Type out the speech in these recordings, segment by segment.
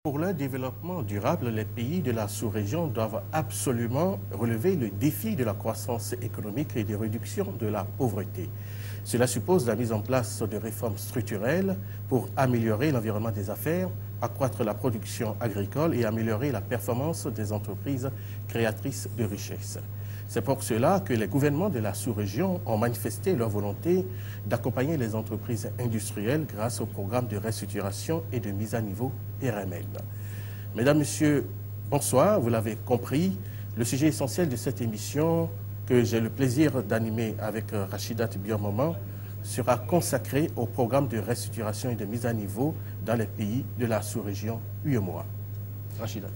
Pour leur développement durable, les pays de la sous-région doivent absolument relever le défi de la croissance économique et de réduction de la pauvreté. Cela suppose la mise en place de réformes structurelles pour améliorer l'environnement des affaires, accroître la production agricole et améliorer la performance des entreprises créatrices de richesses. C'est pour cela que les gouvernements de la sous-région ont manifesté leur volonté d'accompagner les entreprises industrielles grâce au programme de restructuration et de mise à niveau PRMN. Mesdames, Messieurs, bonsoir. Vous l'avez compris, le sujet essentiel de cette émission que j'ai le plaisir d'animer avec Rachidat Biormoman sera consacré au programme de restructuration et de mise à niveau dans les pays de la sous-région UEMOA. Rachidat.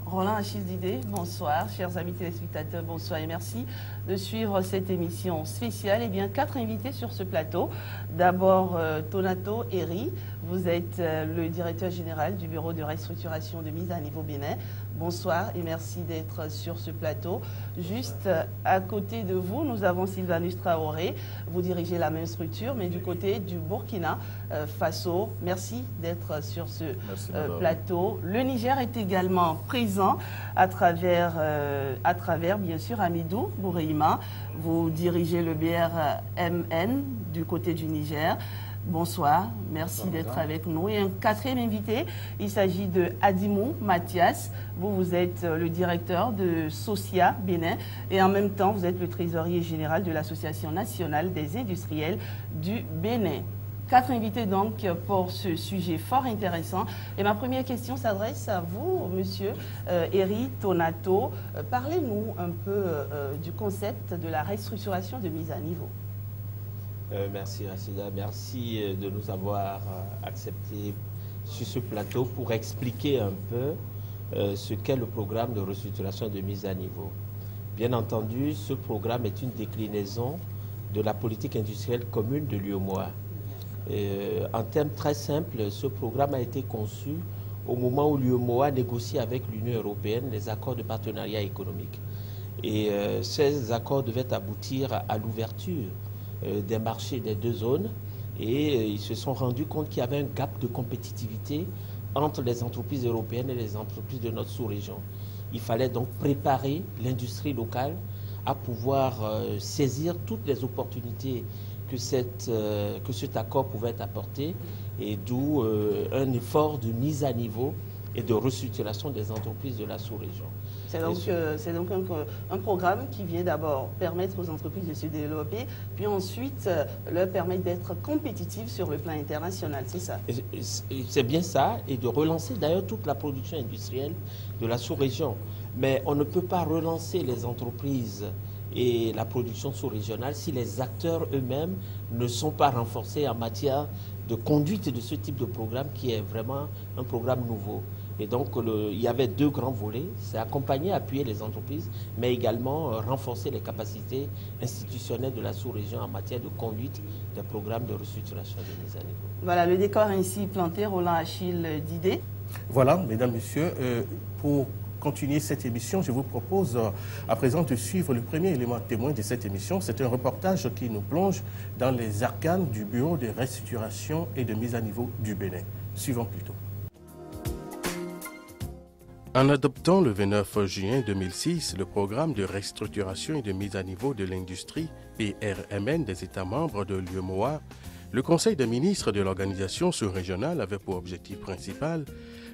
Roland Achille Didé, bonsoir. Chers amis téléspectateurs, bonsoir et merci de suivre cette émission spéciale. Eh bien, 4 invités sur ce plateau. D'abord, Tonato Eri, vous êtes le directeur général du Bureau de restructuration de mise à niveau Bénin. Bonsoir et merci d'être sur ce plateau. Juste à côté de vous, nous avons Sylvanus Traoré. Vous dirigez la même structure, mais du côté du Burkina Faso. Merci d'être sur ce plateau. Le Niger est également présent à travers bien sûr, Amidou Boureima. Vous dirigez le BRMN du côté du Niger. Bonsoir, merci d'être avec nous. Et un 4e invité, il s'agit de Adimou Mathias. Vous êtes le directeur de Socia Bénin et en même temps, vous êtes le trésorier général de l'Association nationale des industriels du Bénin. 4 invités donc pour ce sujet fort intéressant. Et ma première question s'adresse à vous, monsieur Eri Tonato. Parlez-nous un peu du concept de la restructuration de mise à niveau. Merci Rachida, merci de nous avoir acceptés sur ce plateau pour expliquer un peu ce qu'est le programme de restructuration de mise à niveau. Bien entendu, ce programme est une déclinaison de la politique industrielle commune de l'UEMOA. En termes très simples, ce programme a été conçu au moment où l'UEMOA négocie avec l'Union européenne les accords de partenariat économique. Et ces accords devaient aboutir à l'ouverture des marchés des 2 zones et ils se sont rendus compte qu'il y avait un gap de compétitivité entre les entreprises européennes et les entreprises de notre sous-région. Il fallait donc préparer l'industrie locale à pouvoir saisir toutes les opportunités que cet accord pouvait apporter et d'où un effort de mise à niveau et de restructuration des entreprises de la sous-région. C'est donc un programme qui vient d'abord permettre aux entreprises de se développer, puis ensuite leur permettre d'être compétitives sur le plan international, c'est ça? C'est bien ça, et de relancer d'ailleurs toute la production industrielle de la sous-région. Mais on ne peut pas relancer les entreprises et la production sous-régionale si les acteurs eux-mêmes ne sont pas renforcés en matière de conduite de ce type de programme qui est vraiment un programme nouveau. Et donc, il y avait 2 grands volets, c'est accompagner, appuyer les entreprises, mais également renforcer les capacités institutionnelles de la sous-région en matière de conduite des programmes de restructuration de mise à niveau. Voilà, le décor ainsi planté, Roland Achille Didé. Voilà, mesdames, messieurs, pour continuer cette émission, je vous propose à présent de suivre le premier élément témoin de cette émission. C'est un reportage qui nous plonge dans les arcanes du Bureau de restructuration et de mise à niveau du Bénin. Suivons plutôt. En adoptant le 29 juin 2006 le programme de restructuration et de mise à niveau de l'industrie PRMN des États membres de l'UEMOA, le Conseil des ministres de l'organisation sous-régionale avait pour objectif principal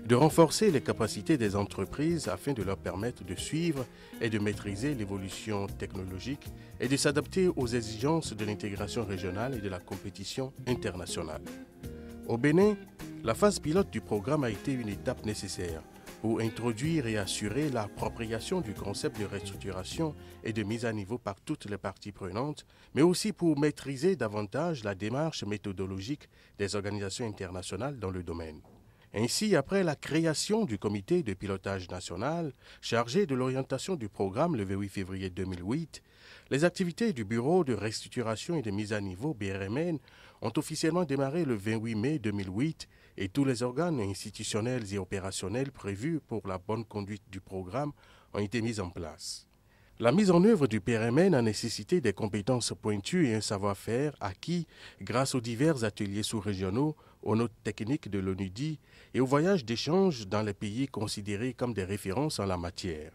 de renforcer les capacités des entreprises afin de leur permettre de suivre et de maîtriser l'évolution technologique et de s'adapter aux exigences de l'intégration régionale et de la compétition internationale. Au Bénin, la phase pilote du programme a été une étape nécessaire pour introduire et assurer l'appropriation du concept de restructuration et de mise à niveau par toutes les parties prenantes, mais aussi pour maîtriser davantage la démarche méthodologique des organisations internationales dans le domaine. Ainsi, après la création du comité de pilotage national chargé de l'orientation du programme le 28 février 2008, les activités du Bureau de restructuration et de mise à niveau BRMN ont officiellement démarré le 28 mai 2008 et tous les organes institutionnels et opérationnels prévus pour la bonne conduite du programme ont été mis en place. La mise en œuvre du PRMN a nécessité des compétences pointues et un savoir-faire acquis grâce aux divers ateliers sous-régionaux aux notes techniques de l'ONUDI et aux voyages d'échange dans les pays considérés comme des références en la matière.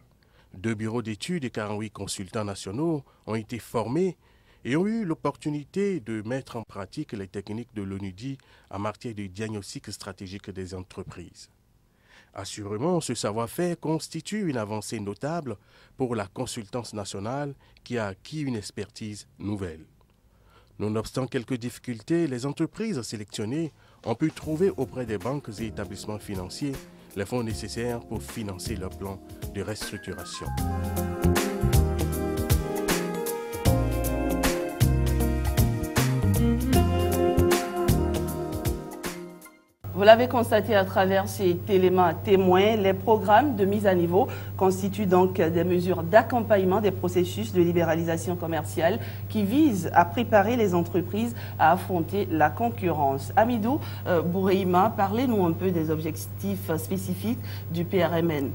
2 bureaux d'études et 48 consultants nationaux ont été formés et ont eu l'opportunité de mettre en pratique les techniques de l'ONUDI en matière de diagnostic stratégique des entreprises. Assurément, ce savoir-faire constitue une avancée notable pour la consultance nationale qui a acquis une expertise nouvelle. Nonobstant quelques difficultés, les entreprises sélectionnées ont pu trouver auprès des banques et établissements financiers les fonds nécessaires pour financer leur plan de restructuration. Vous l'avez constaté à travers ces éléments témoins, les programmes de mise à niveau constituent donc des mesures d'accompagnement des processus de libéralisation commerciale qui visent à préparer les entreprises à affronter la concurrence. Amidou Boureima, parlez-nous un peu des objectifs spécifiques du PRMN.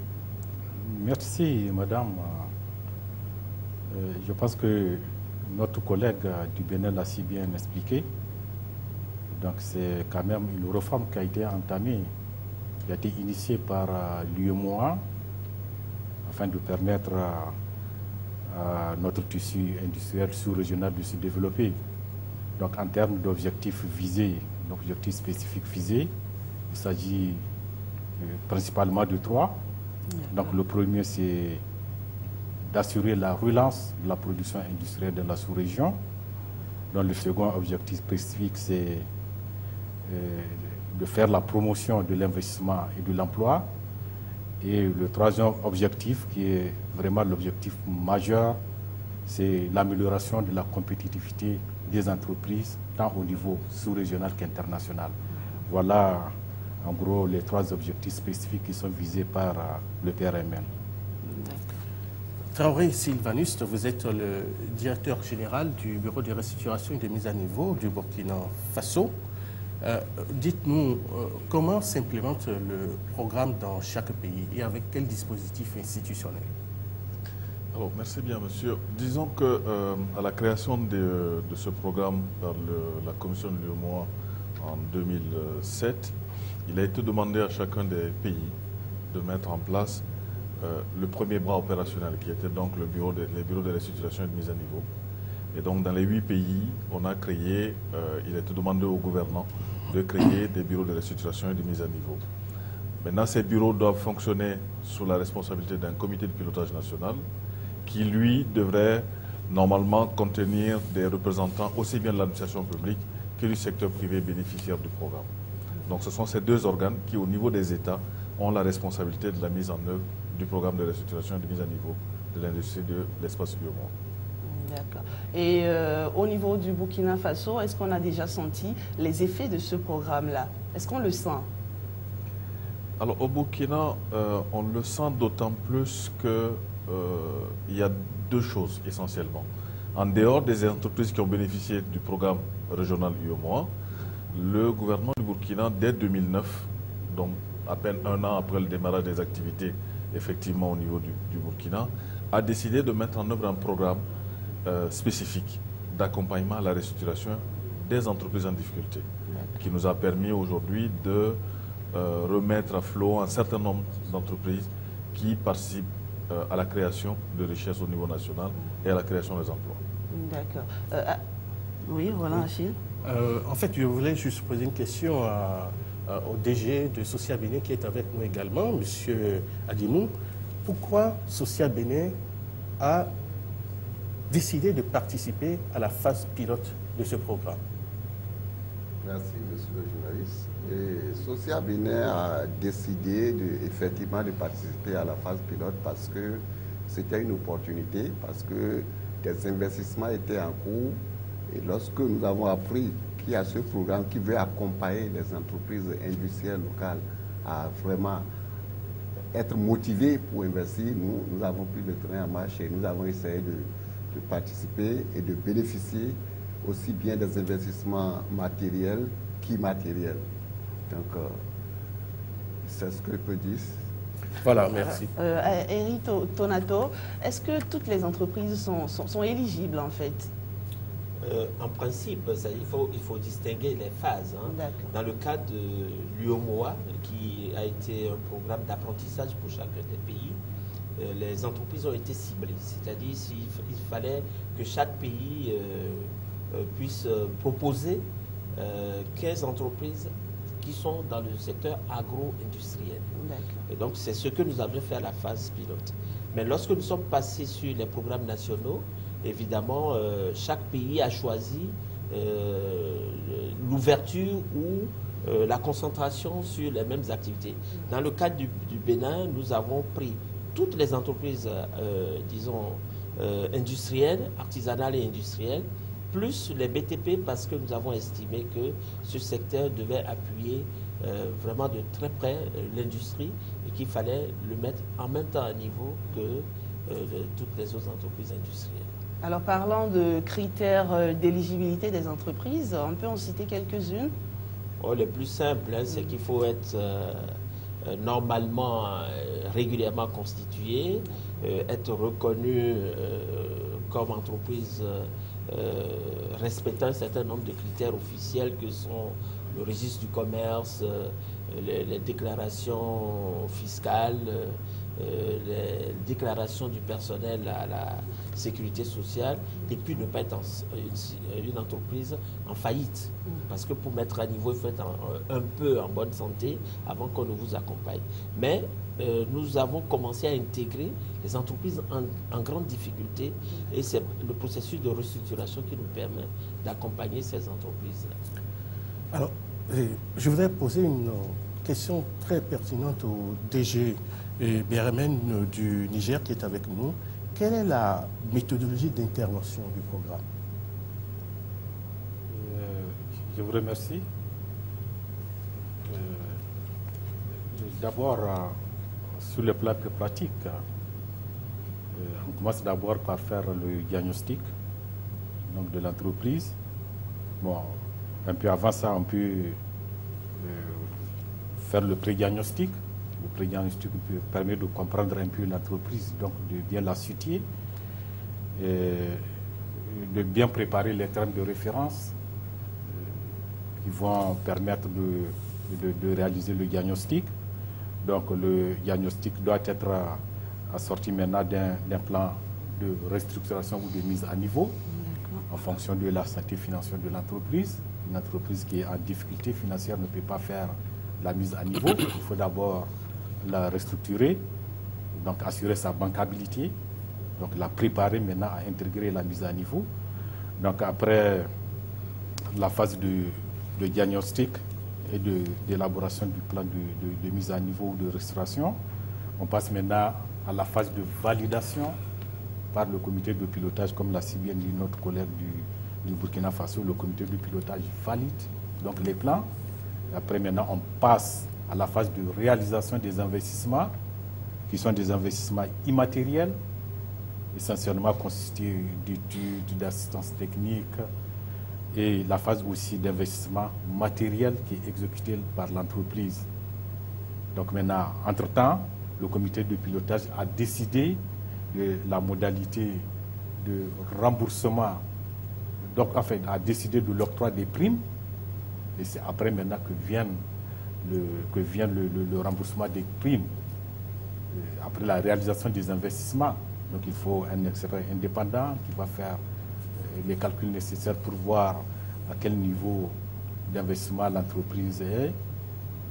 Merci, madame. Je pense que notre collègue du Bénin l'a si bien expliqué. Donc c'est quand même une réforme qui a été entamée, qui a été initiée par l'UEMOA afin de permettre à notre tissu industriel sous-régional de se développer. Donc en termes d'objectifs visés, d'objectifs spécifiques visés, il s'agit principalement de 3. Donc le premier, c'est d'assurer la relance de la production industrielle dans la sous-région. Donc le second objectif spécifique, c'est de faire la promotion de l'investissement et de l'emploi. Et le troisième objectif, qui est vraiment l'objectif majeur, c'est l'amélioration de la compétitivité des entreprises, tant au niveau sous-régional qu'international. Voilà, en gros, les 3 objectifs spécifiques qui sont visés par le PRMN. Traoré Sylvanus, vous êtes le directeur général du Bureau de restructuration et de mise à niveau du Burkina Faso. Dites-nous comment s'implémente le programme dans chaque pays et avec quel dispositif institutionnel? Alors, merci bien, monsieur. Disons que à la création de ce programme par la commission de l'UEMOA en 2007, il a été demandé à chacun des pays de mettre en place le premier bras opérationnel, qui était donc les bureaux de restructuration et de mise à niveau. Et donc, dans les 8 pays, on a créé, il a été demandé aux gouvernants de créer des bureaux de restructuration et de mise à niveau. Maintenant, ces bureaux doivent fonctionner sous la responsabilité d'un comité de pilotage national qui, lui, devrait normalement contenir des représentants aussi bien de l'administration publique que du secteur privé bénéficiaire du programme. Donc, ce sont ces 2 organes qui, au niveau des États, ont la responsabilité de la mise en œuvre du programme de restructuration et de mise à niveau de l'industrie de l'espace UEMOA. D'accord. Et au niveau du Burkina Faso, est-ce qu'on a déjà senti les effets de ce programme-là? Est-ce qu'on le sent? Alors au Burkina, on le sent d'autant plus qu'il y a 2 choses essentiellement. En dehors des entreprises qui ont bénéficié du programme régional UEMOA, le gouvernement du Burkina, dès 2009, donc à peine 1 an après le démarrage des activités effectivement au niveau du Burkina, a décidé de mettre en œuvre un programme spécifique d'accompagnement à la restructuration des entreprises en difficulté, qui nous a permis aujourd'hui de remettre à flot un certain nombre d'entreprises qui participent à la création de richesses au niveau national et à la création des emplois. D'accord. Oui, voilà, Achille. En fait, je voulais juste poser une question au DG de Socia Bénin qui est avec nous également, M. Adimou. Pourquoi Socia Bénin a décidé de participer à la phase pilote de ce programme? Merci, monsieur le journaliste. Et Socia Bénin a décidé effectivement de participer à la phase pilote parce que c'était une opportunité, parce que des investissements étaient en cours. Et lorsque nous avons appris qu'il y a ce programme qui veut accompagner les entreprises industrielles locales à vraiment être motivées pour investir, nous avons pris le train en marche et nous avons essayé de participer et de bénéficier aussi bien des investissements matériels qu'immatériels. Donc, c'est ce que je peux dire. Voilà, merci. Eri Tonato, est-ce que toutes les entreprises sont éligibles en fait? En principe, il faut distinguer les phases. Hein. Dans le cas de l'UOMOA, qui a été un programme d'apprentissage pour chacun des pays, les entreprises ont été ciblées. C'est-à-dire qu'il fallait que chaque pays puisse proposer 15 entreprises qui sont dans le secteur agro-industriel. Et donc, c'est ce que nous avons fait à la phase pilote. Mais lorsque nous sommes passés sur les programmes nationaux, évidemment, chaque pays a choisi l'ouverture ou la concentration sur les mêmes activités. Dans le cadre du Bénin, nous avons pris toutes les entreprises, disons, industrielles, artisanales et industrielles, plus les BTP, parce que nous avons estimé que ce secteur devait appuyer vraiment de très près l'industrie et qu'il fallait le mettre en même temps à niveau que toutes les autres entreprises industrielles. Alors, parlant de critères d'éligibilité des entreprises, on peut en citer quelques-unes? Le plus simple, hein, c'est qu'il faut être normalement, régulièrement constitué, être reconnu comme entreprise respectant un certain nombre de critères officiels que sont le registre du commerce, les déclarations fiscales, les déclarations du personnel à la sécurité sociale, et puis ne pas être une entreprise en faillite. Parce que pour mettre à niveau, il faut être un peu en bonne santé avant qu'on ne vous accompagne. Mais nous avons commencé à intégrer les entreprises en grande difficulté, et c'est le processus de restructuration qui nous permet d'accompagner ces entreprises-là. Alors, je voudrais poser une question très pertinente au DG BRMN du Niger qui est avec nous. Quelle est la méthodologie d'intervention du programme? Je vous remercie. D'abord, sur le plan plus pratique, on commence d'abord par faire le diagnostic donc de l'entreprise. Bon, un peu avant ça, on peut faire le pré-diagnostic. Le pré-diagnostic permet de comprendre un peu l'entreprise, donc de bien la situer, de bien préparer les termes de référence qui vont permettre de réaliser le diagnostic. Donc le diagnostic doit être assorti maintenant d'un plan de restructuration ou de mise à niveau en fonction de la santé financière de l'entreprise. Une entreprise qui est en difficulté financière ne peut pas faire la mise à niveau. Il faut d'abord la restructurer, donc assurer sa bancabilité, donc la préparer maintenant à intégrer la mise à niveau. Donc après la phase de diagnostic et d'élaboration du plan de mise à niveau ou de restauration, on passe maintenant à la phase de validation par le comité de pilotage, comme l'a si bien dit notre collègue du Burkina Faso. Le comité de pilotage valide donc les plans. Après maintenant, on passe à la phase de réalisation des investissements, qui sont des investissements immatériels, essentiellement constitués d'études, d'assistance technique, et la phase aussi d'investissement matériel qui est exécuté par l'entreprise. Donc maintenant, entre-temps, le comité de pilotage a décidé de la modalité de remboursement, donc en fait, a décidé de l'octroi des primes, et c'est après maintenant que vient le remboursement des primes, après la réalisation des investissements. Donc il faut un expert indépendant qui va faire les calculs nécessaires pour voir à quel niveau d'investissement l'entreprise est. Et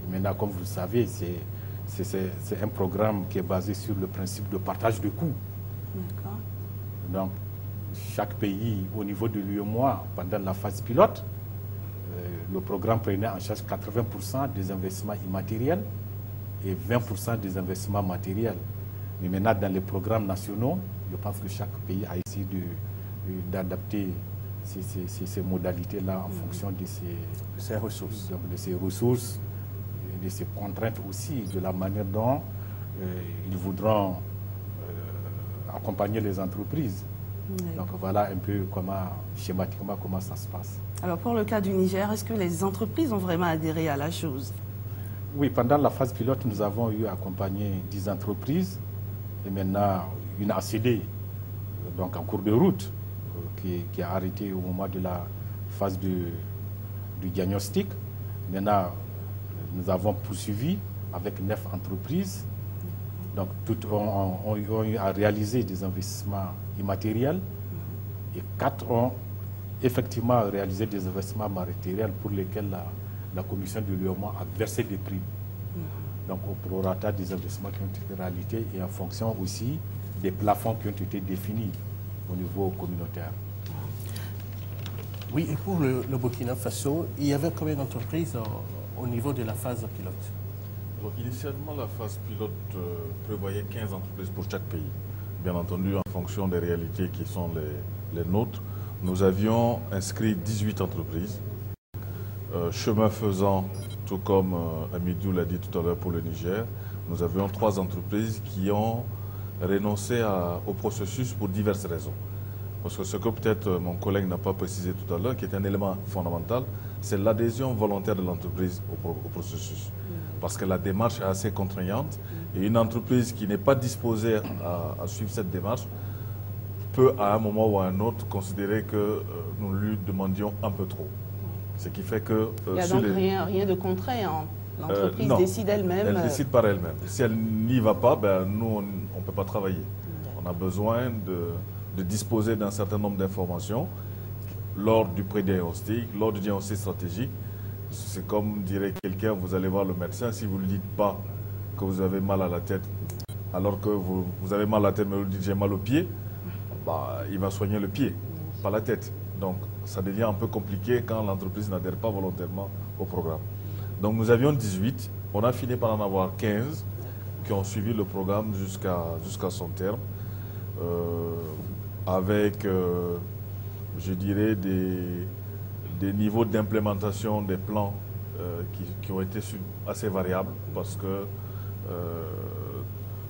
maintenant, comme vous le savez, c'est un programme qui est basé sur le principe de partage de coûts. Donc, chaque pays, au niveau de l'UEMOA, pendant la phase pilote, le programme prenait en charge 80% des investissements immatériels et 20% des investissements matériels. Mais maintenant, dans les programmes nationaux, je pense que chaque pays a essayé d'adapter ces modalités-là en fonction de ses ressources. Donc, de ses ressources, de ses contraintes aussi, de la manière dont ils voudront accompagner les entreprises. Donc voilà un peu schématiquement comment ça se passe. Alors pour le cas du Niger, est-ce que les entreprises ont vraiment adhéré à la chose? Oui, pendant la phase pilote, nous avons eu accompagné 10 entreprises et maintenant une ACD, donc en cours de route. qui a arrêté au moment de la phase du diagnostic. Maintenant, nous avons poursuivi avec 9 entreprises. Donc, toutes ont eu à réaliser des investissements immatériels et 4 ont effectivement réalisé des investissements matériels pour lesquels la commission de l'UEMOA a versé des primes. Donc, au prorata des investissements qui ont été réalisés et en fonction aussi des plafonds qui ont été définis au niveau communautaire. Oui, et pour le Burkina Faso, il y avait combien d'entreprises au niveau de la phase pilote? Alors, initialement, la phase pilote prévoyait 15 entreprises pour chaque pays. Bien entendu, en fonction des réalités qui sont les nôtres, nous avions inscrit 18 entreprises. Chemin faisant, tout comme Amidou l'a dit tout à l'heure pour le Niger, nous avions 3 entreprises qui ont renoncé au processus pour diverses raisons. Parce que ce que peut-être mon collègue n'a pas précisé tout à l'heure, qui est un élément fondamental, c'est l'adhésion volontaire de l'entreprise au processus. Parce que la démarche est assez contraignante et une entreprise qui n'est pas disposée à suivre cette démarche peut à un moment ou à un autre considérer que nous lui demandions un peu trop. Ce qui fait que... il n'y a donc rien de contraint. L'entreprise décide elle-même. Elle décide par elle-même. Si elle n'y va pas, ben, nous, on ne peut pas travailler. On a besoin de disposer d'un certain nombre d'informations lors du pré-diagnostic, lors du diagnostic stratégique. C'est comme dirait quelqu'un, vous allez voir le médecin, si vous ne lui dites pas que vous avez mal à la tête, alors que vous avez mal à la tête, mais vous lui dites j'ai mal au pied, bah, il va soigner le pied, pas la tête. Donc ça devient un peu compliqué quand l'entreprise n'adhère pas volontairement au programme. Donc nous avions 18, on a fini par en avoir 15 qui ont suivi le programme jusqu'à son terme, avec, je dirais, des niveaux d'implémentation des plans qui ont été assez variables parce que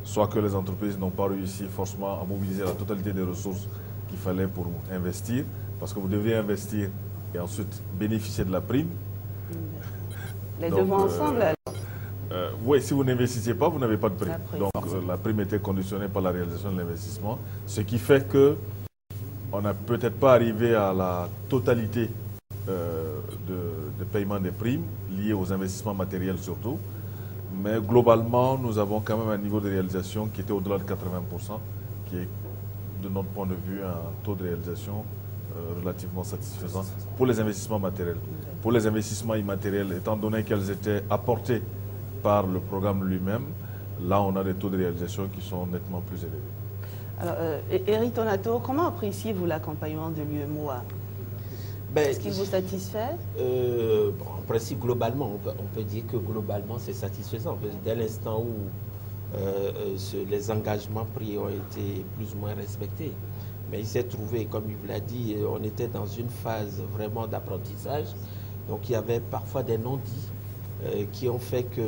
soit que les entreprises n'ont pas réussi forcément à mobiliser la totalité des ressources qu'il fallait pour investir, parce que vous devez investir et ensuite bénéficier de la prime. Les deux vont ensemble alors. Oui, si vous n'investissez pas, vous n'avez pas de prime. Donc la prime était conditionnée par la réalisation de l'investissement, ce qui fait que on n'a peut-être pas arrivé à la totalité de paiement des primes liées aux investissements matériels surtout. Mais globalement, nous avons quand même un niveau de réalisation qui était au-delà de 80%, qui est de notre point de vue un taux de réalisation relativement satisfaisant pour les investissements matériels. Pour les investissements immatériels, étant donné qu'elles étaient apportées par le programme lui-même, là on a des taux de réalisation qui sont nettement plus élevés. Alors, Éric Tonato, comment appréciez-vous l'accompagnement de l'UEMOA? Est-ce qu'il vous satisfait? En principe, globalement, on peut dire que globalement c'est satisfaisant. Dès l'instant où les engagements pris ont été plus ou moins respectés. Mais il s'est trouvé, comme il vous l'a dit, on était dans une phase vraiment d'apprentissage. Donc il y avait parfois des non-dits qui ont fait que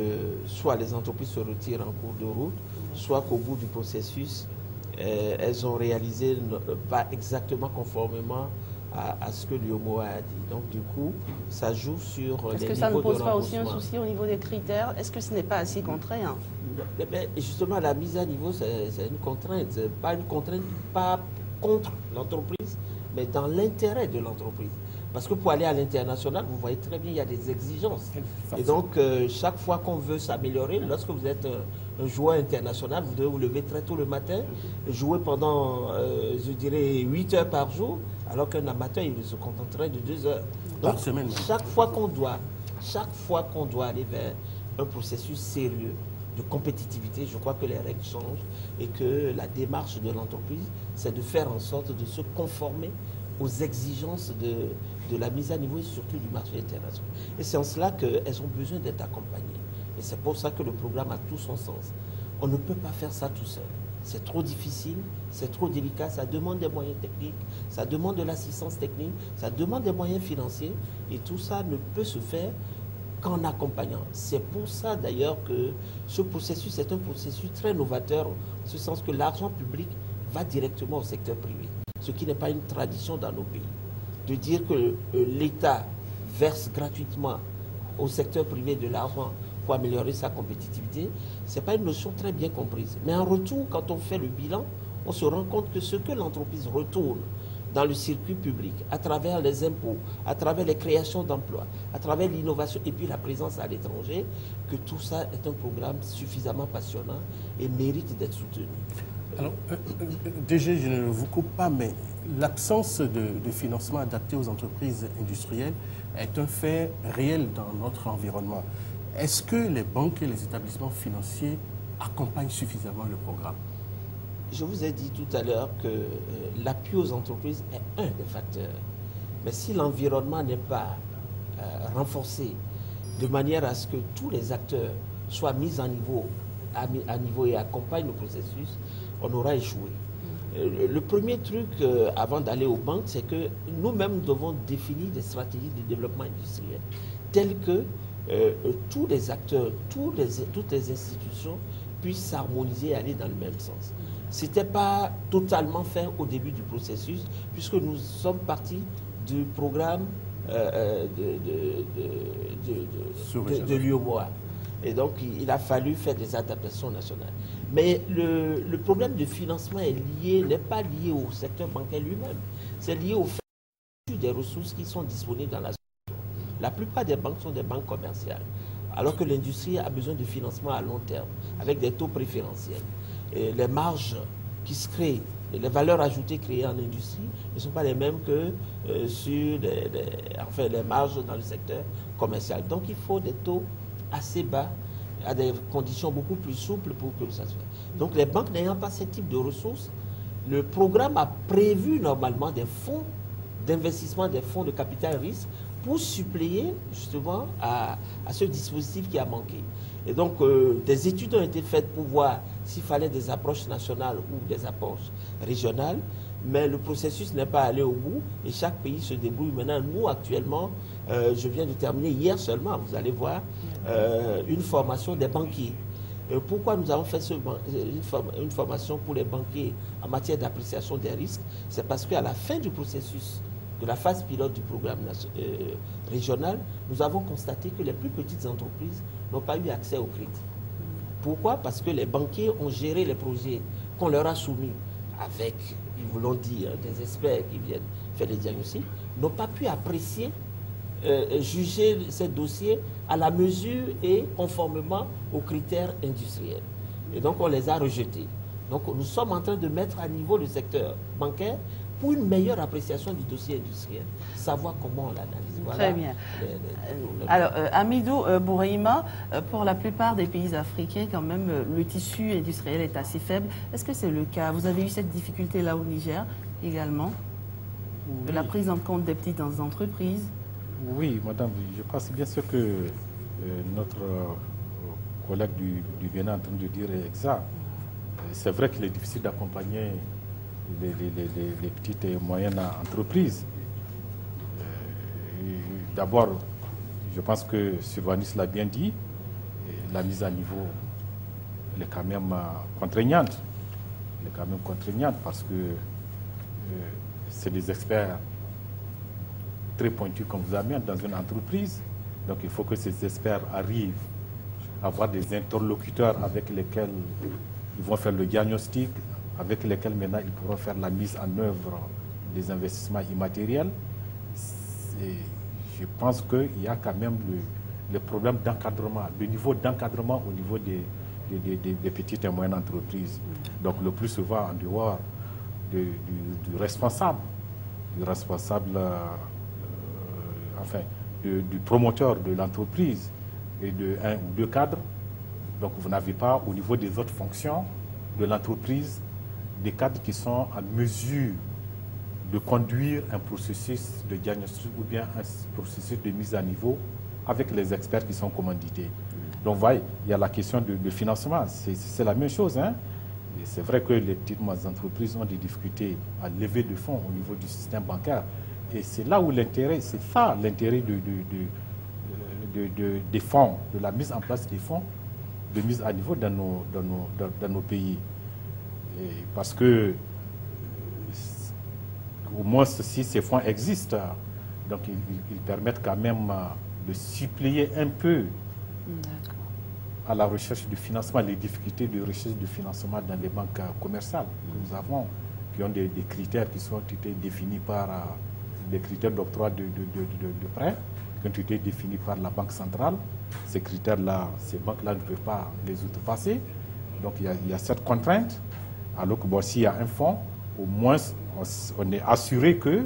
soit les entreprises se retirent en cours de route, soit qu'au bout du processus, elles ont réalisé pas exactement conformément à ce que l'UEMOA a dit. Donc du coup, ça joue sur les niveaux de remboursement. Est-ce que ça ne pose pas aussi un souci au niveau des critères? Est-ce que ce n'est pas assez contraint? Justement, la mise à niveau, c'est une contrainte. Pas une contrainte, pas contre l'entreprise, mais dans l'intérêt de l'entreprise. Parce que pour aller à l'international, vous voyez très bien, il y a des exigences. Et donc, chaque fois qu'on veut s'améliorer, lorsque vous êtes un joueur international, vous devez vous lever très tôt le matin, jouer pendant, je dirais, 8 heures par jour, alors qu'un amateur, il se contenterait de 2 heures. Donc, chaque fois qu'on doit aller vers un processus sérieux de compétitivité, je crois que les règles changent et que la démarche de l'entreprise, c'est de faire en sorte de se conformer aux exigences de la mise à niveau et surtout du marché international. Et c'est en cela qu'elles ont besoin d'être accompagnées. Et c'est pour ça que le programme a tout son sens. On ne peut pas faire ça tout seul. C'est trop difficile, c'est trop délicat, ça demande des moyens techniques, ça demande de l'assistance technique, ça demande des moyens financiers. Et tout ça ne peut se faire qu'en accompagnant. C'est pour ça d'ailleurs que ce processus est un processus très novateur, en ce sens que l'argent public va directement au secteur privé, ce qui n'est pas une tradition dans nos pays. De dire que l'État verse gratuitement au secteur privé de l'argent pour améliorer sa compétitivité, ce n'est pas une notion très bien comprise. Mais en retour, quand on fait le bilan, on se rend compte que ce que l'entreprise retourne dans le circuit public, à travers les impôts, à travers les créations d'emplois, à travers l'innovation et puis la présence à l'étranger, que tout ça est un programme suffisamment passionnant et mérite d'être soutenu. Alors, DG, je ne vous coupe pas, mais l'absence de financement adapté aux entreprises industrielles est un fait réel dans notre environnement. Est-ce que les banques et les établissements financiers accompagnent suffisamment le programme? Je vous ai dit tout à l'heure que l'appui aux entreprises est un des facteurs. Mais si l'environnement n'est pas renforcé de manière à ce que tous les acteurs soient mis à niveau et accompagnent le processus, on aura échoué. Le premier truc avant d'aller aux banques, c'est que nous-mêmes devons définir des stratégies de développement industriel telles que tous les acteurs, toutes les institutions puissent s'harmoniser et aller dans le même sens. Ce n'était pas totalement fait au début du processus, puisque nous sommes partis du programme de l'UEMOA. Et donc, il a fallu faire des adaptations nationales. Mais le problème de financement n'est pas lié au secteur bancaire lui-même. C'est lié au fait des ressources qui sont disponibles dans la zone. La plupart des banques sont des banques commerciales, alors que l'industrie a besoin de financement à long terme, avec des taux préférentiels. Et les marges qui se créent, les valeurs ajoutées créées en industrie ne sont pas les mêmes que sur les marges dans le secteur commercial. Donc il faut des taux assez bas, à des conditions beaucoup plus souples pour que ça se fasse. Donc les banques n'ayant pas ce type de ressources, le programme a prévu normalement des fonds d'investissement, des fonds de capital risque pour suppléer justement à ce dispositif qui a manqué. Et donc, des études ont été faites pour voir s'il fallait des approches nationales ou des approches régionales, mais le processus n'est pas allé au bout et chaque pays se débrouille. Maintenant, nous, actuellement, je viens de terminer hier seulement, vous allez voir, une formation des banquiers. Pourquoi nous avons fait une formation pour les banquiers en matière d'appréciation des risques? C'est parce qu'à la fin du processus de la phase pilote du programme régional, nous avons constaté que les plus petites entreprises n'ont pas eu accès au crédit. Pourquoi? Parce que les banquiers ont géré les projets qu'on leur a soumis avec, ils vous l'ont dit, des experts qui viennent faire des diagnostics, n'ont pas pu apprécier, juger ces dossiers à la mesure et conformément aux critères industriels. Et donc on les a rejetés. Donc nous sommes en train de mettre à niveau le secteur bancaire pour une meilleure appréciation du dossier industriel, savoir comment on l'analyse. Voilà. Très bien. Alors, Hamidou Bourahima, pour la plupart des pays africains, quand même, le tissu industriel est assez faible. Est-ce que c'est le cas? Vous avez eu cette difficulté-là au Niger également? Oui. La prise en compte des petites entreprises? Oui, madame, je pense bien sûr que notre collègue du Bénin est en train de dire est exact. C'est vrai qu'il est difficile d'accompagner les petites et moyennes entreprises. D'abord, je pense que Sylvanus l'a bien dit, la mise à niveau elle est quand même contraignante. Elle est quand même contraignante parce que c'est des experts très pointus qu'on vous amène dans une entreprise. Donc il faut que ces experts arrivent à avoir des interlocuteurs avec lesquels ils vont faire le diagnostic, avec lesquels maintenant ils pourront faire la mise en œuvre des investissements immatériels. Je pense qu'il y a quand même le problème d'encadrement, le niveau d'encadrement au niveau des petites et moyennes entreprises. Donc le plus souvent en dehors du responsable, du promoteur de l'entreprise et de un ou deux cadres. Donc vous n'avez pas au niveau des autres fonctions de l'entreprise des cadres qui sont en mesure de conduire un processus de diagnostic ou bien un processus de mise à niveau avec les experts qui sont commandités. Donc, vous voyez, il y a la question de financement. C'est la même chose. Hein? C'est vrai que les petites entreprises ont des difficultés à lever de fonds au niveau du système bancaire. Et c'est là où l'intérêt, c'est ça l'intérêt des fonds, de la mise en place des fonds de mise à niveau dans nos pays. Parce que, au moins, si ces fonds existent, donc ils permettent quand même de suppléer un peu à la recherche de financement, les difficultés de recherche de financement dans les banques commerciales que nous avons qui ont des critères qui sont été définis par des critères d'octroi de prêts, qui ont été définis par la Banque centrale. Ces critères-là, ces banques-là ne peuvent pas les outrepasser. Donc il y a cette contrainte. Alors que bon, s'il y a un fonds, au moins on est assuré que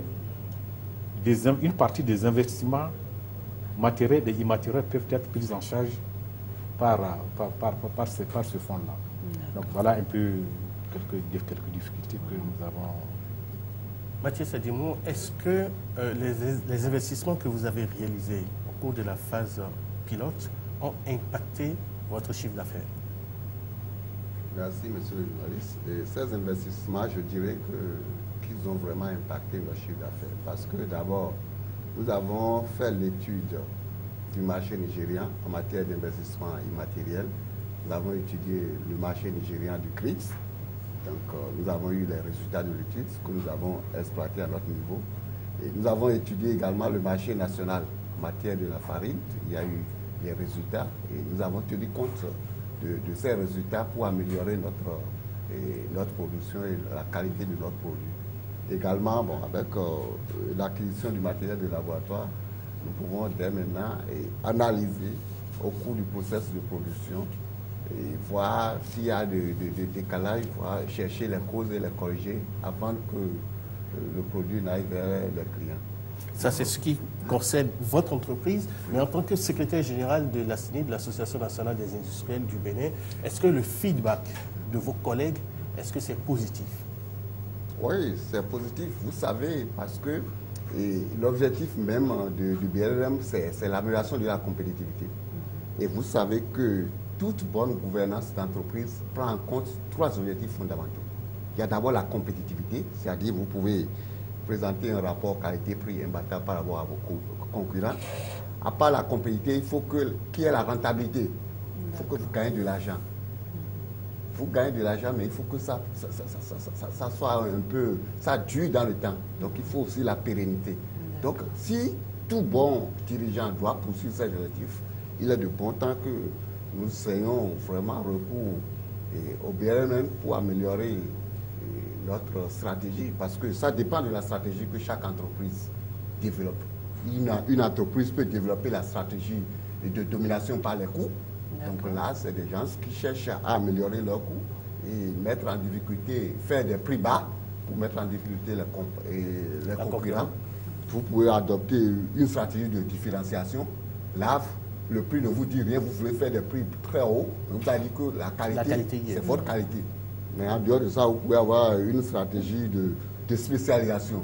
une partie des investissements matériels et immatériels peuvent être pris en charge par ce fonds-là. Donc voilà un peu quelques difficultés que nous avons. Mathieu Sadimou, est-ce que les investissements que vous avez réalisés au cours de la phase pilote ont impacté votre chiffre d'affaires? Merci, monsieur le journaliste. Et ces investissements, je dirais qu'ils ont vraiment impacté notre chiffre d'affaires. Parce que d'abord, nous avons fait l'étude du marché nigérian en matière d'investissement immatériel. Nous avons étudié le marché nigérian du CRIX. Donc, nous avons eu les résultats de l'étude que nous avons exploité à notre niveau. Et nous avons étudié également le marché national en matière de la farine. Il y a eu les résultats et nous avons tenu compte de ces résultats pour améliorer notre production et la qualité de notre produit. Également, bon, avec l'acquisition du matériel de laboratoire, nous pouvons dès maintenant analyser au cours du processus de production et voir s'il y a des décalages, voir chercher les causes et les corriger avant que le produit n'aille vers les clients. Ça, c'est ce qui concerne votre entreprise, mais en tant que secrétaire général de l'ASNI, de l'Association nationale des industriels du Bénin, est-ce que le feedback de vos collègues, est-ce que c'est positif? Oui, c'est positif, vous savez, parce que l'objectif même du BLM, c'est l'amélioration de la compétitivité. Et vous savez que toute bonne gouvernance d'entreprise prend en compte 3 objectifs fondamentaux. Il y a d'abord la compétitivité, c'est-à-dire vous pouvez présenter un rapport qualité-prix imbattable par rapport à vos concurrents. À part la compétitivité, il faut qu'il y ait la rentabilité. Il faut que vous gagnez de l'argent. Vous gagnez de l'argent, mais il faut que ça soit un peu, ça dure dans le temps. Donc il faut aussi la pérennité. Donc si tout bon dirigeant doit poursuivre ces objectifs, il est de bon temps que nous ayons vraiment recours au BLM pour améliorer notre stratégie, parce que ça dépend de la stratégie que chaque entreprise développe. Une entreprise peut développer la stratégie de domination par les coûts. Donc là, c'est des gens qui cherchent à améliorer leurs coûts et mettre en difficulté, faire des prix bas pour mettre en difficulté les concurrents. Vous pouvez adopter une stratégie de différenciation. Là, le prix ne vous dit rien, vous voulez faire des prix très hauts, vous allez dire que la qualité c'est votre qualité. Mais en dehors de ça, vous pouvez avoir une stratégie de spécialisation.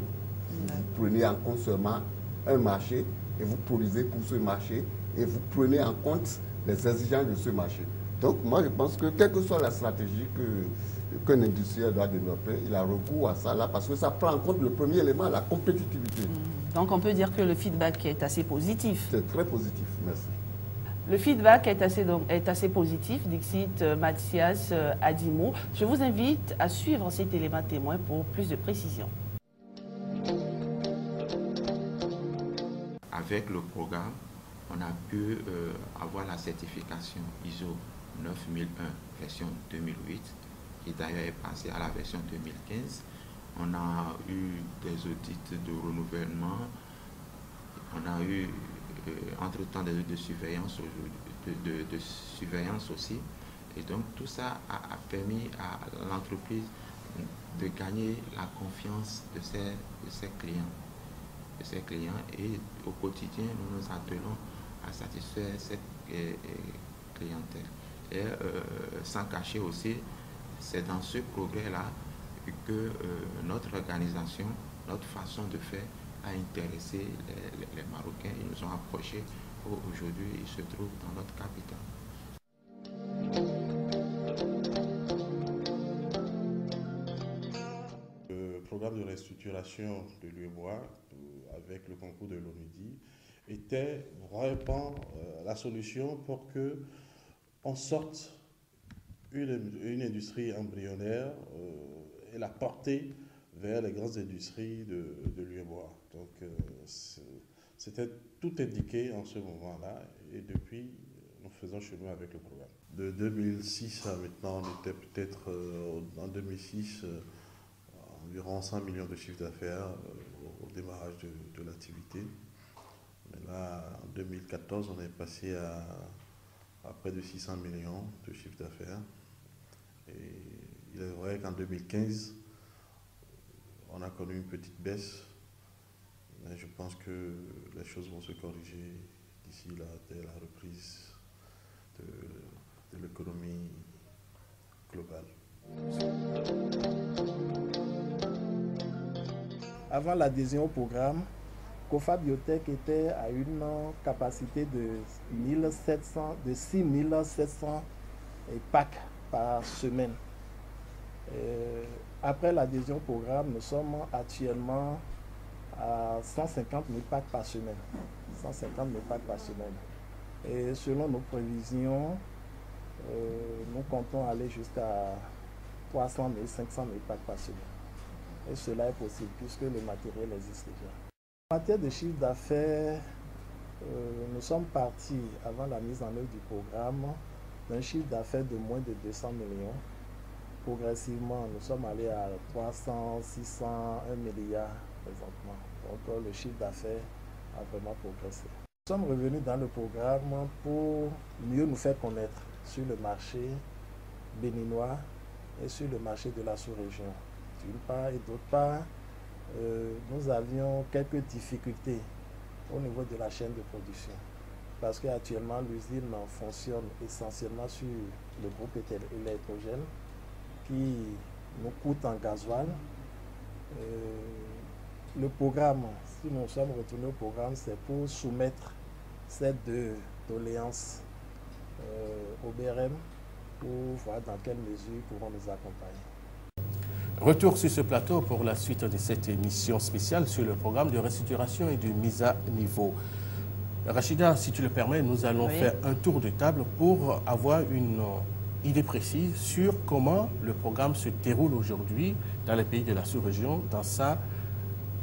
Vous prenez en compte seulement un marché et vous produisez pour ce marché et vous prenez en compte les exigences de ce marché. Donc moi je pense que quelle que soit la stratégie qu'un industriel doit développer, il a recours à ça là parce que ça prend en compte le premier élément, la compétitivité. Donc on peut dire que le feedback est assez positif. C'est très positif, merci. Le feedback est assez positif, dixit Mathias Adimou. Je vous invite à suivre cet élément témoin pour plus de précision. Avec le programme, on a pu avoir la certification ISO 9001 version 2008, qui d'ailleurs est passée à la version 2015. On a eu des audits de renouvellement, on a eu entre-temps des audits de surveillance aussi. Et donc tout ça a permis à l'entreprise de gagner la confiance de ses clients. Et au quotidien, nous nous attelons à satisfaire cette clientèle. Et sans cacher aussi, c'est dans ce progrès-là que notre organisation, notre façon de faire a intéressé les Marocains. Ils nous ont approchés. Aujourd'hui, ils se trouvent dans notre capitale. Le programme de restructuration de l'UEMOA, avec le concours de l'ONUDI, était vraiment la solution pour que on sorte une industrie embryonnaire et la porter vers les grandes industries de l'UEMOA. Donc, c'était tout indiqué en ce moment-là et depuis, nous faisons chemin avec le programme. De 2006 à maintenant, on était peut-être en 2006 environ 100 millions de chiffre d'affaires au démarrage de l'activité. Mais là, en 2014, on est passé à près de 600 millions de chiffre d'affaires. Et il est vrai qu'en 2015, on a connu une petite baisse, mais je pense que les choses vont se corriger d'ici là, dès la reprise de l'économie globale. Avant l'adhésion au programme, COFA Biotech était à une capacité de 6700 packs par semaine. Après l'adhésion au programme, nous sommes actuellement à 150 000 packs par semaine. 150 000 packs par semaine. Et selon nos prévisions, nous comptons aller jusqu'à 300 000, 500 000 packs par semaine. Et cela est possible puisque le matériel existe déjà. En matière de chiffre d'affaires, nous sommes partis avant la mise en œuvre du programme d'un chiffre d'affaires de moins de 200 millions. Progressivement, nous sommes allés à 300, 600, 1 milliard présentement. Donc le chiffre d'affaires a vraiment progressé. Nous sommes revenus dans le programme pour mieux nous faire connaître sur le marché béninois et sur le marché de la sous-région. D'une part, et d'autre part, nous avions quelques difficultés au niveau de la chaîne de production. Parce qu'actuellement, l'usine fonctionne essentiellement sur le groupe électrogène qui nous coûte en gasoil. Le programme, si nous sommes retournés au programme, c'est pour soumettre ces deux doléances au BRM pour voir dans quelle mesure ils pourront nous accompagner. Retour sur ce plateau pour la suite de cette émission spéciale sur le programme de restructuration et de mise à niveau. Rachida, si tu le permets, nous allons faire un tour de table pour avoir une idée précise sur comment le programme se déroule aujourd'hui dans les pays de la sous-région dans sa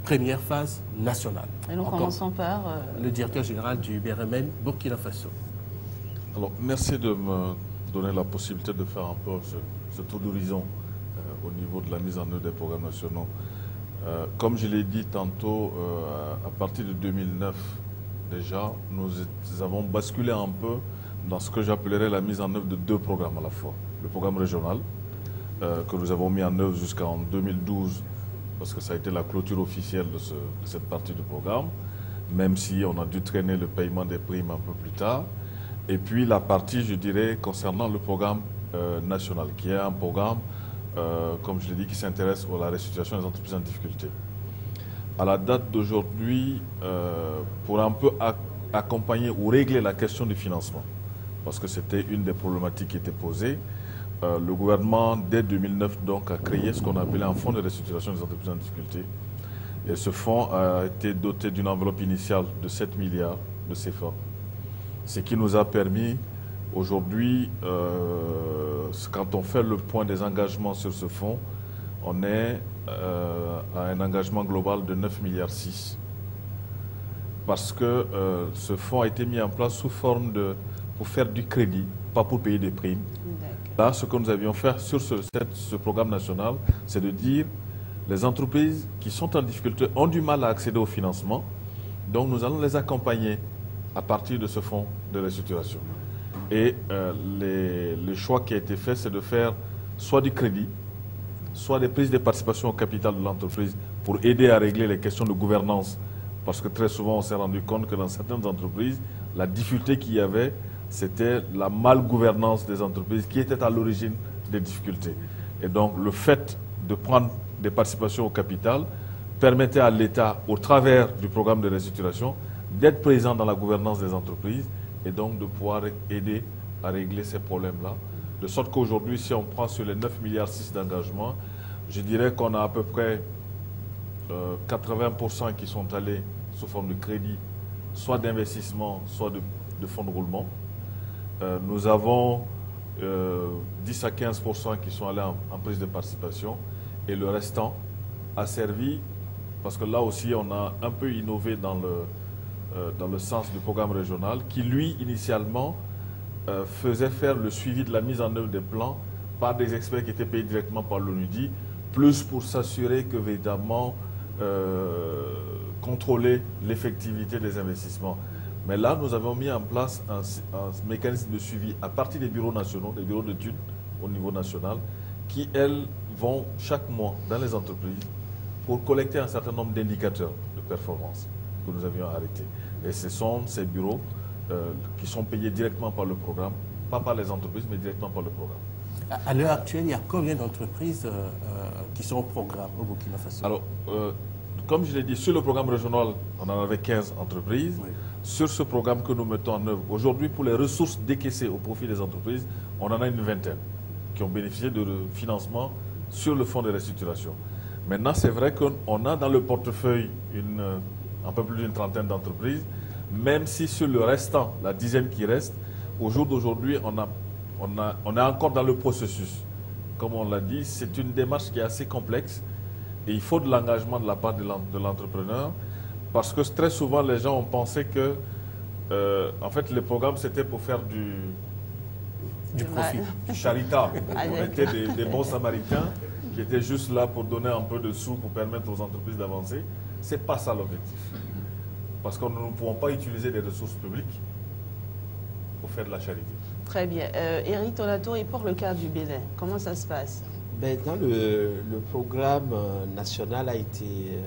première phase nationale. Et nous commençons par le directeur général du BRMN Burkina Faso. Alors, merci de me donner la possibilité de faire un peu ce tour d'horizon au niveau de la mise en œuvre des programmes nationaux. Comme je l'ai dit tantôt, à partir de 2009, déjà, nous avons basculé un peu dans ce que j'appellerais la mise en œuvre de deux programmes à la fois. Le programme régional, que nous avons mis en œuvre jusqu'en 2012, parce que ça a été la clôture officielle de cette partie du programme, même si on a dû traîner le paiement des primes un peu plus tard. Et puis la partie, je dirais, concernant le programme national, qui est un programme, comme je l'ai dit, qui s'intéresse à la restitution des entreprises en difficulté. À la date d'aujourd'hui, pour un peu accompagner ou régler la question du financement, parce que c'était une des problématiques qui était posée, le gouvernement, dès 2009, donc, a créé ce qu'on appelait un fonds de restructuration des entreprises en difficulté. Et ce fonds a été doté d'une enveloppe initiale de 7 milliards de CFA, ce qui nous a permis aujourd'hui, quand on fait le point des engagements sur ce fonds, on est à un engagement global de 9,6 milliards. Parce que ce fonds a été mis en place sous forme pour faire du crédit, pas pour payer des primes. Là, ce que nous avions fait sur ce programme national, c'est de dire les entreprises qui sont en difficulté ont du mal à accéder au financement, donc nous allons les accompagner à partir de ce fonds de restructuration. Et le choix qui a été fait, c'est de faire soit du crédit, soit des prises de participation au capital de l'entreprise pour aider à régler les questions de gouvernance. Parce que très souvent, on s'est rendu compte que dans certaines entreprises, la difficulté qu'il y avait, c'était la malgouvernance des entreprises qui était à l'origine des difficultés. Et donc, le fait de prendre des participations au capital permettait à l'État, au travers du programme de restructuration, d'être présent dans la gouvernance des entreprises et donc de pouvoir aider à régler ces problèmes-là. De sorte qu'aujourd'hui, si on prend sur les 9,6 milliards d'engagement, je dirais qu'on a à peu près 80% qui sont allés sous forme de crédit, soit d'investissement, soit de fonds de roulement. Nous avons 10 à 15% qui sont allés en prise de participation et le restant a servi, parce que là aussi on a un peu innové dans le sens du programme régional qui lui initialement faisait faire le suivi de la mise en œuvre des plans par des experts qui étaient payés directement par l'ONUDI plus pour s'assurer que, évidemment, contrôler l'effectivité des investissements. Mais là, nous avons mis en place un mécanisme de suivi à partir des bureaux nationaux, des bureaux d'études au niveau national, qui, elles, vont chaque mois dans les entreprises pour collecter un certain nombre d'indicateurs de performance que nous avions arrêtés. Et ce sont ces bureaux qui sont payés directement par le programme, pas par les entreprises, mais directement par le programme. À l'heure actuelle, il y a combien d'entreprises qui sont au programme au Burkina Faso? Alors, comme je l'ai dit, sur le programme régional, on en avait 15 entreprises. Oui. Sur ce programme que nous mettons en œuvre, aujourd'hui, pour les ressources décaissées au profit des entreprises, on en a une vingtaine qui ont bénéficié de financement sur le fonds de restructuration. Maintenant, c'est vrai qu'on a dans le portefeuille un peu plus d'une trentaine d'entreprises, même si sur le restant, la dizaine qui reste, au jour d'aujourd'hui, on est encore dans le processus. Comme on l'a dit, c'est une démarche qui est assez complexe et il faut de l'engagement de la part de l'entrepreneur parce que très souvent, les gens ont pensé que en fait, les programmes, c'était pour faire du profit, du charitable. On était des bons samaritains qui étaient juste là pour donner un peu de sous pour permettre aux entreprises d'avancer. Ce n'est pas ça l'objectif. Parce que nous ne pouvons pas utiliser des ressources publiques pour faire de la charité. Très bien. Éric Tonato, et pour le cas du Bénin, comment ça se passe? Dans le programme national a été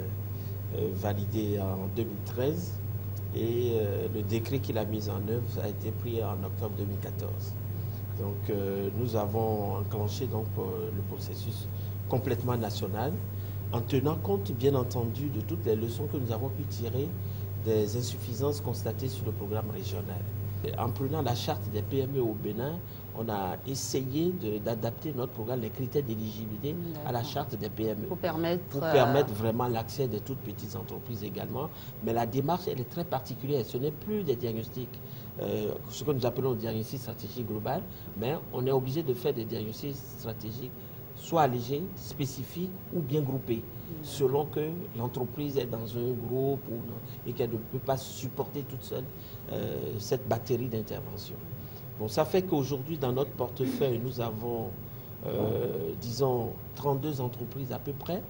validé en 2013 et le décret qu'il a mis en œuvre a été pris en octobre 2014. Donc nous avons enclenché donc, le processus complètement national en tenant compte bien entendu de toutes les leçons que nous avons pu tirer des insuffisances constatées sur le programme régional. En prenant la charte des PME au Bénin, on a essayé d'adapter notre programme, les critères d'éligibilité à la charte des PME. Pour permettre vraiment l'accès des toutes petites entreprises également. Mais la démarche, elle est très particulière. Ce n'est plus des diagnostics, ce que nous appelons diagnostic stratégique global, mais on est obligé de faire des diagnostics stratégiques soit allégés, spécifiques ou bien groupés, selon que l'entreprise est dans un groupe et qu'elle ne peut pas supporter toute seule cette batterie d'intervention. Bon, ça fait qu'aujourd'hui, dans notre portefeuille, nous avons, disons, 32 entreprises à peu près,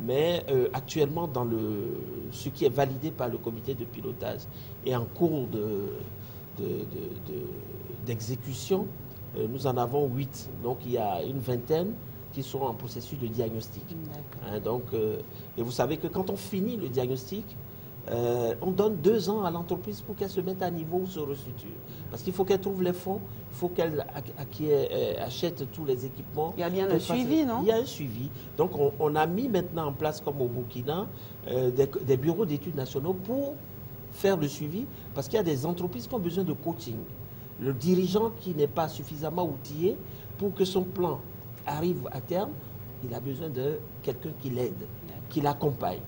mais actuellement, dans ce qui est validé par le comité de pilotage et en cours d'exécution, nous en avons 8. Donc, il y a une vingtaine qui sont en processus de diagnostic. Et vous savez que quand on finit le diagnostic, on donne 2 ans à l'entreprise pour qu'elle se mette à niveau ou se restructure. Parce qu'il faut qu'elle trouve les fonds, il faut qu'elle achète tous les équipements. Il y a bien un suivi, non? Il y a un suivi. Donc on a mis maintenant en place, comme au Burkina, des bureaux d'études nationaux pour faire le suivi, parce qu'il y a des entreprises qui ont besoin de coaching. Le dirigeant qui n'est pas suffisamment outillé pour que son plan arrive à terme, il a besoin de quelqu'un qui l'aide, qui l'accompagne,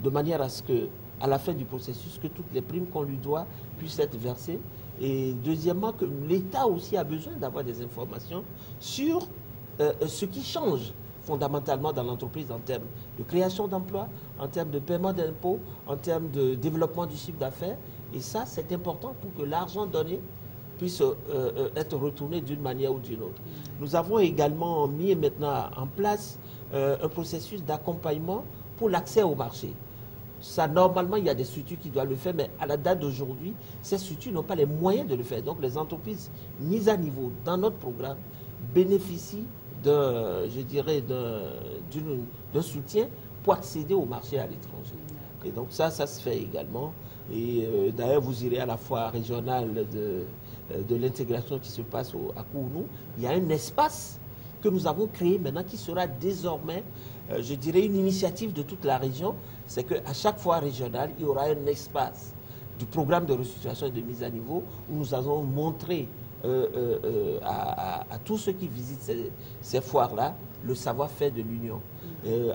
de manière à ce que, à la fin du processus, que toutes les primes qu'on lui doit puissent être versées. Et deuxièmement, que l'État aussi a besoin d'avoir des informations sur ce qui change fondamentalement dans l'entreprise en termes de création d'emplois, en termes de paiement d'impôts, en termes de développement du chiffre d'affaires. Et ça, c'est important pour que l'argent donné puisse être retourné d'une manière ou d'une autre. Nous avons également mis maintenant en place un processus d'accompagnement pour l'accès au marché. Ça, normalement, il y a des structures qui doivent le faire, mais à la date d'aujourd'hui, ces structures n'ont pas les moyens de le faire. Donc, les entreprises mises à niveau dans notre programme bénéficient d'un soutien pour accéder au marché à l'étranger. Et donc, ça se fait également. Et d'ailleurs, vous irez à la foire régionale de l'intégration qui se passe à Kounou. Il y a un espace que nous avons créé maintenant qui sera désormais, je dirais, une initiative de toute la région. C'est qu'à chaque fois régionale, il y aura un espace du programme de restructuration et de mise à niveau où nous allons montrer à tous ceux qui visitent ces foires-là le savoir-faire de l'Union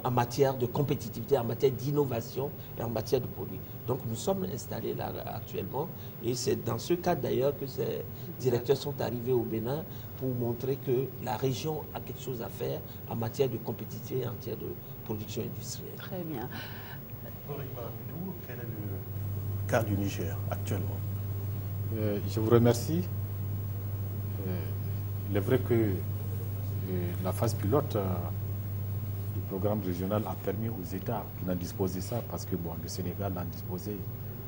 en matière de compétitivité, en matière d'innovation et en matière de produits. Donc nous sommes installés là actuellement et c'est dans ce cadre d'ailleurs que ces directeurs sont arrivés au Bénin pour montrer que la région a quelque chose à faire en matière de compétitivité et en matière de production industrielle. Très bien. Quel est le cas du Niger actuellement? Je vous remercie. Il est vrai que la phase pilote le programme régional a permis aux États qui n'en disposaient pas, parce que bon, le Sénégal en disposait,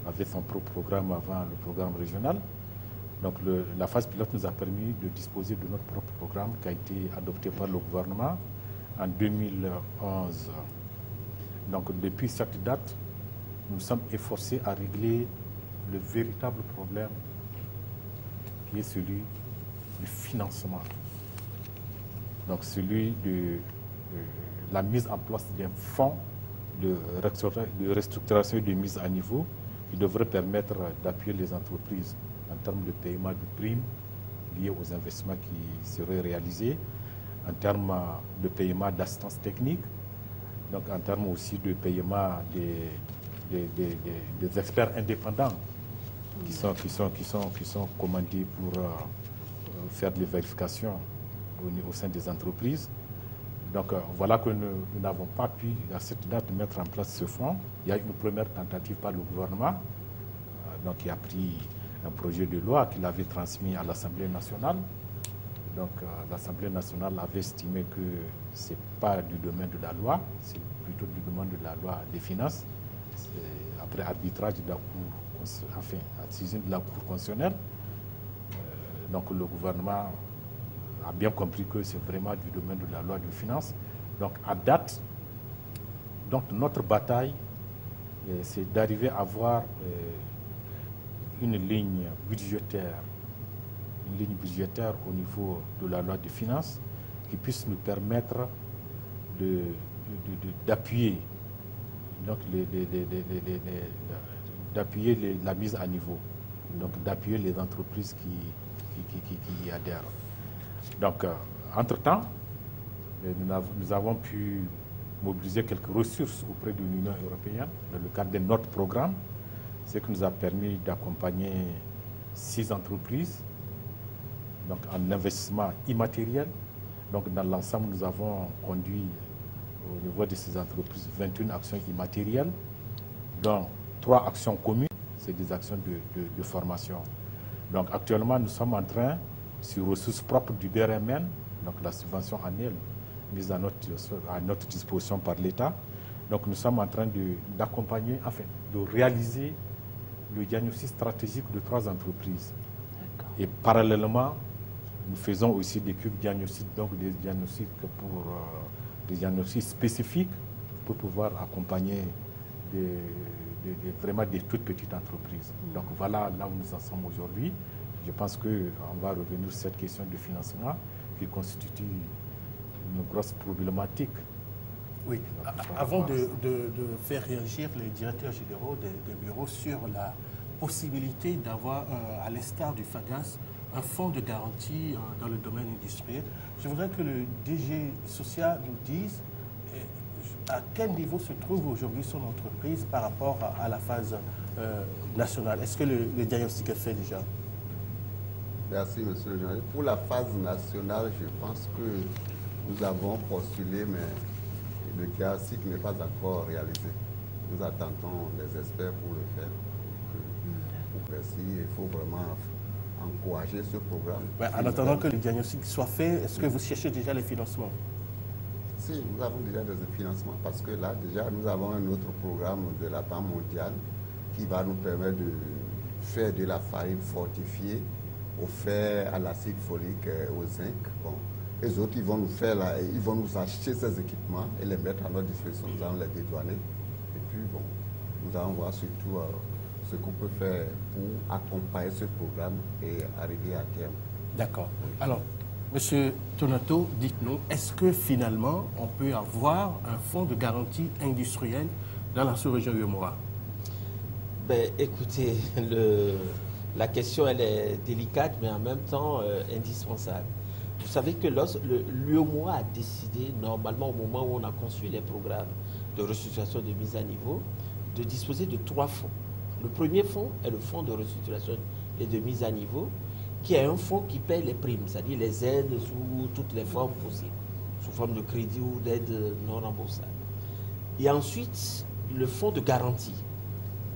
avait son propre programme avant le programme régional. Donc la phase pilote nous a permis de disposer de notre propre programme qui a été adopté par le gouvernement en 2011. Donc depuis cette date, nous sommes efforcés à régler le véritable problème qui est celui du financement. Donc celui de la mise en place d'un fonds de restructuration et de mise à niveau qui devrait permettre d'appuyer les entreprises en termes de paiement de primes liées aux investissements qui seraient réalisés, en termes de paiement d'assistance technique, donc en termes aussi de paiement des experts indépendants qui sont commandés pour faire des vérifications au sein des entreprises. Donc voilà que nous n'avons pas pu à cette date mettre en place ce fonds. Il y a une première tentative par le gouvernement, donc qui a pris un projet de loi qu'il avait transmis à l'Assemblée nationale. Donc l'Assemblée nationale avait estimé que ce n'est pas du domaine de la loi, c'est plutôt du domaine de la loi des finances. Après arbitrage de la Cour, enfin, décision de la Cour constitutionnelle, donc le gouvernement a bien compris que c'est vraiment du domaine de la loi des finances. Donc à date, donc notre bataille, c'est d'arriver à avoir une ligne budgétaire au niveau de la loi des finances qui puisse nous permettre d'appuyer la mise à niveau, donc d'appuyer les entreprises qui y adhèrent. Donc, entre-temps, nous avons pu mobiliser quelques ressources auprès de l'Union européenne dans le cadre de notre programme, ce qui nous a permis d'accompagner 6 entreprises donc en investissement immatériel. Donc, dans l'ensemble, nous avons conduit au niveau de ces entreprises 21 actions immatérielles, dont 3 actions communes, c'est des actions de formation. Donc, actuellement, nous sommes en train, sur ressources propres du DRMN, donc la subvention annuelle mise à notre disposition par l'État. Donc nous sommes en train d'accompagner, enfin, de réaliser le diagnostic stratégique de 3 entreprises. Et parallèlement, nous faisons aussi des cubes diagnostiques, donc des diagnostics spécifiques pour pouvoir accompagner vraiment des toutes petites entreprises. Donc voilà là où nous en sommes aujourd'hui. Je pense qu'on va revenir sur cette question de financement qui constitue une grosse problématique. Oui, avant de faire réagir les directeurs généraux des bureaux sur la possibilité d'avoir, à l'instar du FAGAS, un fonds de garantie dans le domaine industriel, je voudrais que le DG social nous dise à quel niveau se trouve aujourd'hui son entreprise par rapport à la phase nationale. Est-ce que le diagnostic est fait déjà? Merci, monsieur le journaliste. Pour la phase nationale, je pense que nous avons postulé, mais le diagnostic n'est pas encore réalisé. Nous attendons les experts pour le faire. Pour il faut vraiment encourager ce programme. Ouais, en attendant que le diagnostic soit fait, est-ce que vous cherchez déjà les financements? Si, nous avons déjà des financements parce que là, déjà, nous avons un autre programme de la Banque mondiale qui va nous permettre de faire de la farine fortifiée au fer, à l'acide folique, au zinc. Bon. Les autres, ils vont nous acheter ces équipements et les mettre à notre disposition. Nous allons les dédouaner. Et puis, bon, nous allons voir surtout ce qu'on peut faire pour accompagner ce programme et arriver à terme. D'accord. Alors, Monsieur Tonato, dites-nous, est-ce que finalement, on peut avoir un fonds de garantie industrielle dans la sous-région UEMOA? Ben, écoutez, la question, elle est délicate, mais en même temps indispensable. Vous savez que l'UEMOA a décidé, normalement, au moment où on a construit les programmes de restructuration de mise à niveau, de disposer de 3 fonds. Le premier fonds est le fonds de restructuration et de mise à niveau, qui est un fonds qui paie les primes, c'est-à-dire les aides sous toutes les formes possibles, sous forme de crédit ou d'aide non remboursable. Et ensuite, le fonds de garantie,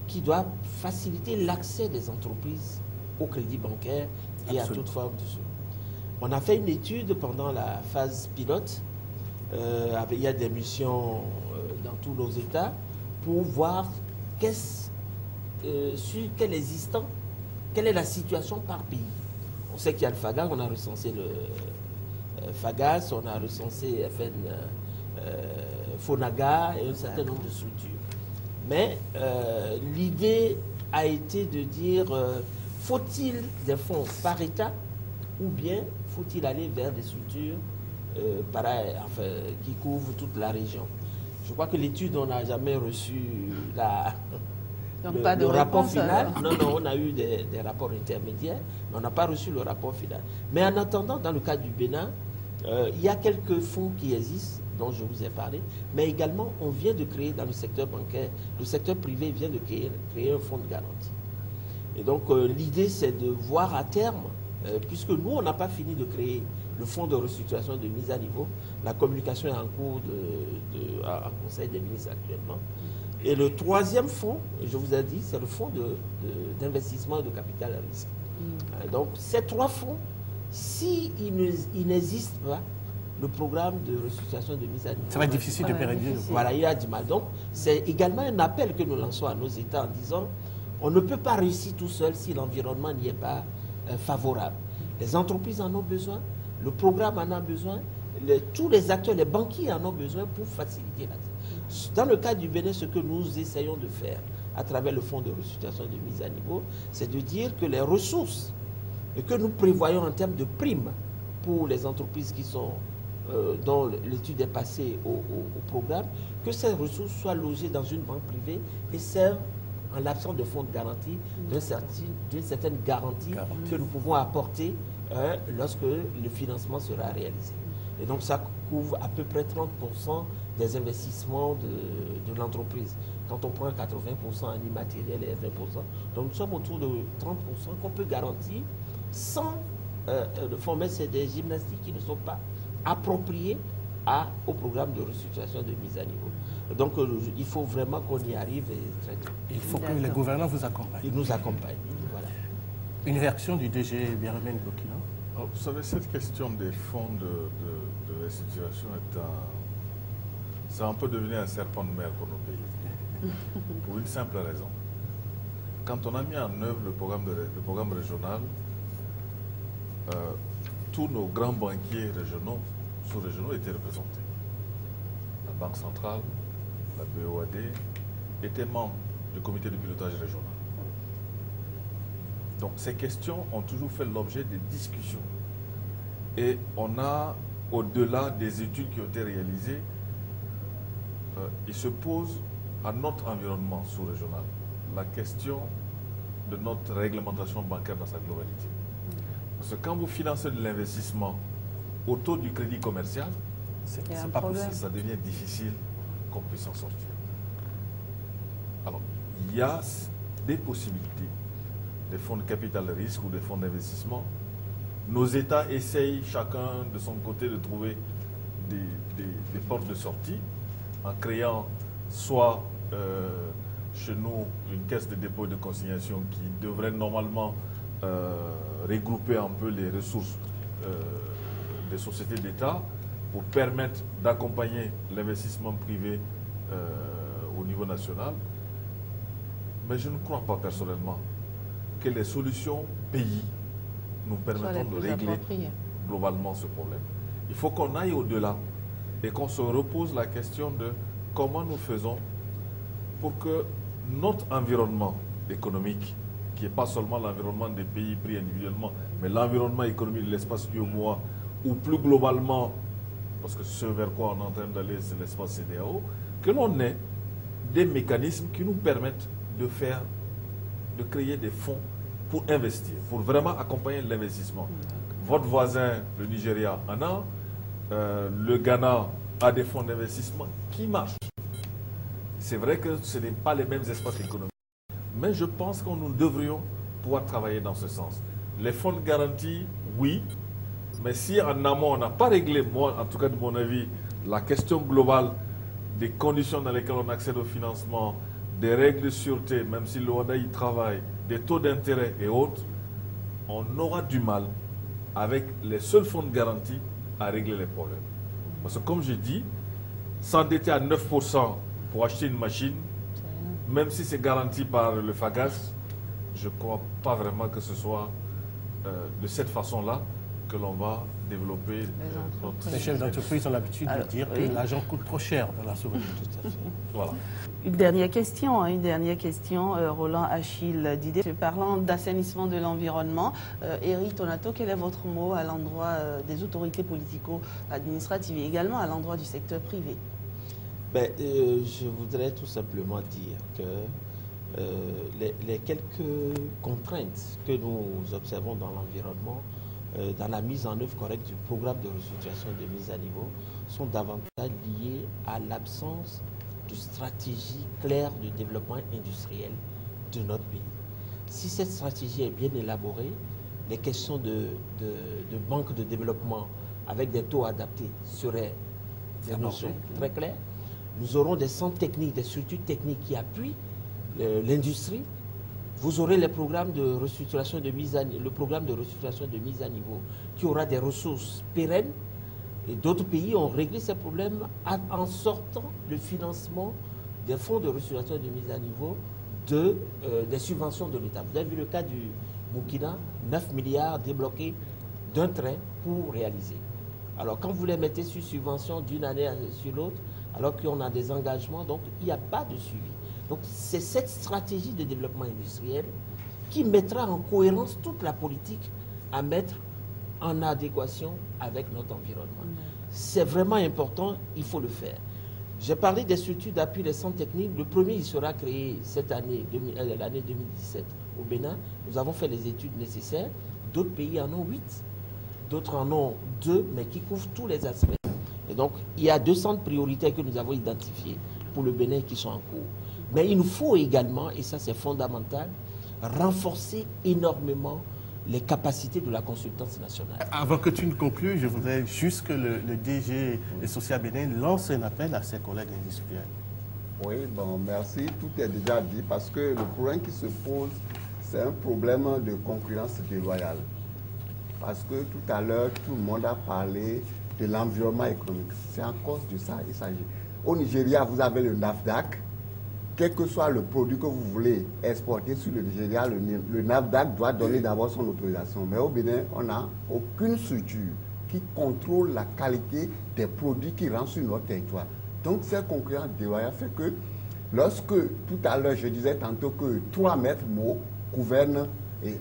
qui doit faciliter l'accès des entreprises au crédit bancaire et à toute forme de choses. On a fait une étude pendant la phase pilote il y a des missions dans tous nos États pour voir sur quel existant, quelle est la situation par pays. On sait qu'il y a le FAGAS, on a recensé le FAGAS, on a recensé FN, FONAGA et un certain nombre de structures. Mais l'idée a été de dire, faut-il des fonds par État ou bien faut-il aller vers des structures qui couvrent toute la région. Je crois que l'étude, on n'a jamais reçu le rapport final. Non, on a eu des rapports intermédiaires, mais on n'a pas reçu le rapport final. Mais en attendant, dans le cas du Bénin, il y a quelques fonds qui existent, dont je vous ai parlé, mais également, on vient de créer dans le secteur bancaire, le secteur privé vient de créer un fonds de garantie. Et donc, l'idée, c'est de voir à terme, puisque nous, on n'a pas fini de créer le fonds de restructuration de mise à niveau. La communication est en cours en Conseil des ministres actuellement. Et le troisième fonds, je vous ai dit, c'est le fonds d'investissement et de capital à risque. Donc, ces trois fonds, s'ils n'existent pas, le programme de restructuration de mise à niveau... Ça va être difficile de pérenniser. Voilà, il y a du mal. Donc, c'est également un appel que nous lançons à nos États en disant, on ne peut pas réussir tout seul si l'environnement n'y est pas favorable. Les entreprises en ont besoin, le programme en a besoin, tous les acteurs, les banquiers en ont besoin pour faciliter l'accès. Dans le cas du Bénin, ce que nous essayons de faire à travers le fonds de restructuration de mise à niveau, c'est de dire que les ressources que nous prévoyons en termes de primes pour les entreprises dont l'étude est passée au programme, que ces ressources soient logées dans une banque privée et servent, en l'absence de fonds de garantie, d'une certaine garantie que nous pouvons apporter lorsque le financement sera réalisé. Et donc ça couvre à peu près 30% des investissements de l'entreprise. Quand on prend 80% en immatériel et 20%, donc nous sommes autour de 30% qu'on peut garantir sans le fonds. Mais c'est des gymnastiques qui ne sont pas appropriées au programme de restructuration de mise à niveau. Donc il faut vraiment qu'on y arrive très tôt. Il faut que les gouvernants vous accompagnent. Ils nous accompagnent. Voilà. Une réaction du DG Birmen Burkina. Vous savez, cette question des fonds de restitution c'est un peu devenu un serpent de mer pour nos pays. Pour une simple raison. Quand on a mis en œuvre le programme régional, tous nos grands banquiers régionaux, sous-régionaux étaient représentés. La Banque centrale, la BOAD, étaient membres du comité de pilotage régional. Donc ces questions ont toujours fait l'objet de discussions. Et on a, au-delà des études qui ont été réalisées, il se pose à notre environnement sous-régional la question de notre réglementation bancaire dans sa globalité. Parce que quand vous financez de l'investissement autour du crédit commercial, c'est pas possible, ça devient difficile qu'on puisse en sortir. Alors, il y a des possibilités, des fonds de capital risque ou des fonds d'investissement. Nos États essayent chacun de son côté de trouver des portes de sortie en créant soit chez nous une caisse de dépôt et de consignation qui devrait normalement regrouper un peu les ressources des sociétés d'État pour permettre d'accompagner l'investissement privé au niveau national. Mais je ne crois pas personnellement que les solutions pays nous permettent de régler globalement ce problème. Il faut qu'on aille au-delà et qu'on se repose la question de comment nous faisons pour que notre environnement économique, qui n'est pas seulement l'environnement des pays pris individuellement, mais l'environnement économique de l'espace UEMOA, ou plus globalement, parce que ce vers quoi on est en train d'aller, c'est l'espace CEDEAO, que l'on ait des mécanismes qui nous permettent de créer des fonds pour investir, pour vraiment accompagner l'investissement. Votre voisin, le Nigeria, en a, le Ghana a des fonds d'investissement qui marchent. C'est vrai que ce n'est pas les mêmes espaces économiques, mais je pense que nous devrions pouvoir travailler dans ce sens. Les fonds de garantie, oui, mais si en amont on n'a pas réglé, moi en tout cas de mon avis, la question globale des conditions dans lesquelles on accède au financement, des règles de sûreté, même si l'OADA y travaille, des taux d'intérêt et autres, on aura du mal avec les seuls fonds de garantie à régler les problèmes. Parce que comme je dis, s'endetter à 9% pour acheter une machine, même si c'est garanti par le FAGAS, je ne crois pas vraiment que ce soit de cette façon-là que l'on va développer notre... Les chefs d'entreprise ont l'habitude de dire que l'argent coûte trop cher dans la souveraineté. Voilà. Une dernière question, Roland Achille Didé. Parlant d'assainissement de l'environnement, Éric Tonato, quel est votre mot à l'endroit des autorités politico-administratives et également à l'endroit du secteur privé? Je voudrais tout simplement dire que les quelques contraintes que nous observons dans l'environnement, dans la mise en œuvre correcte du programme de restructuration de mise à niveau, sont davantage liées à l'absence de stratégie claire de développement industriel de notre pays. Si cette stratégie est bien élaborée, les questions de banque de développement avec des taux adaptés seraient des notions très claires. Nous aurons des centres techniques, des structures techniques qui appuient l'industrie. Vous aurez les programmes de restructuration de mise à niveau, le programme de restructuration de mise à niveau qui aura des ressources pérennes. Et d'autres pays ont réglé ces problèmes en sortant le financement des fonds de restructuration de mise à niveau des subventions de l'État. Vous avez vu le cas du Burkina, 9 milliards débloqués d'un trait pour réaliser. Alors quand vous les mettez sur subvention d'une année sur l'autre, alors qu'on a des engagements, donc il n'y a pas de suivi. Donc c'est cette stratégie de développement industriel qui mettra en cohérence toute la politique à mettre en adéquation avec notre environnement. C'est vraiment important, il faut le faire. J'ai parlé des structures d'appui des centres techniques. Le premier, il sera créé cette année, l'année 2017 au Bénin. Nous avons fait les études nécessaires. D'autres pays en ont 8. D'autres en ont 2, mais qui couvrent tous les aspects. Et donc, il y a 2 centres prioritaires que nous avons identifiés pour le Bénin qui sont en cours. Mais il nous faut également, et ça c'est fondamental, renforcer énormément les capacités de la consultance nationale. Avant que tu ne conclues, je voudrais juste que le DG et Social Bénin lance un appel à ses collègues industriels. Oui, bon, merci. Tout est déjà dit parce que le problème qui se pose, c'est un problème de concurrence déloyale. Parce que tout à l'heure, tout le monde a parlé de l'environnement économique. C'est en cause de ça qu'il s'agit. Au Nigeria, vous avez le NAFDAC. Quel que soit le produit que vous voulez exporter sur le Nigeria, le NAFDAC doit donner d'abord son autorisation. Mais au Bénin, on n'a aucune structure qui contrôle la qualité des produits qui rentrent sur notre territoire. Donc, cette concurrence déloyale fait que lorsque, tout à l'heure, je disais tantôt que 3 maîtres mots gouvernent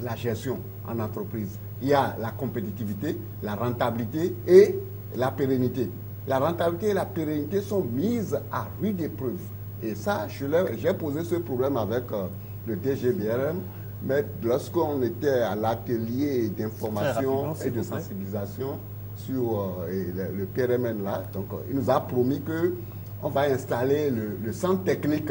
la gestion en entreprise. Il y a la compétitivité, la rentabilité et la pérennité. La rentabilité et la pérennité sont mises à rude épreuve. Et ça, j'ai posé ce problème avec le DGBRM, mais lorsqu'on était à l'atelier d'information et de sensibilisation sur le PRMN là, donc il nous a promis qu'on va installer le centre technique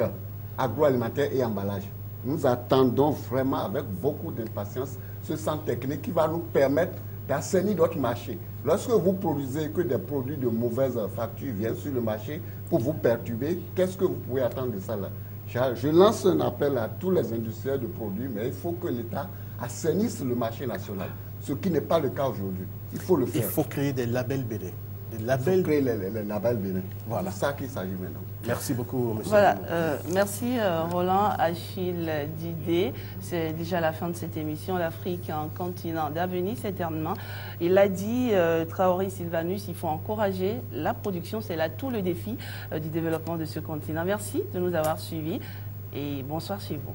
agroalimentaire et emballage. Nous attendons vraiment avec beaucoup d'impatience ce centre technique qui va nous permettre d'assainir notre marché. Lorsque vous produisez que des produits de mauvaise facture viennent sur le marché pour vous perturber, qu'est-ce que vous pouvez attendre de ça là? Je lance un appel à tous les industriels de produits, mais il faut que l'État assainisse le marché national, ce qui n'est pas le cas aujourd'hui. Il faut le faire. Il faut créer des labels Bénin. Il faut créer les labels Bénin. Voilà. C'est ça qu'il s'agit maintenant. Merci beaucoup, monsieur. Voilà, merci Roland Achille Didé. C'est déjà la fin de cette émission. L'Afrique, un continent d'avenir, c'est terminé. Il l'a dit, Traoré Sylvanus, il faut encourager la production. C'est là tout le défi du développement de ce continent. Merci de nous avoir suivis et bonsoir chez vous.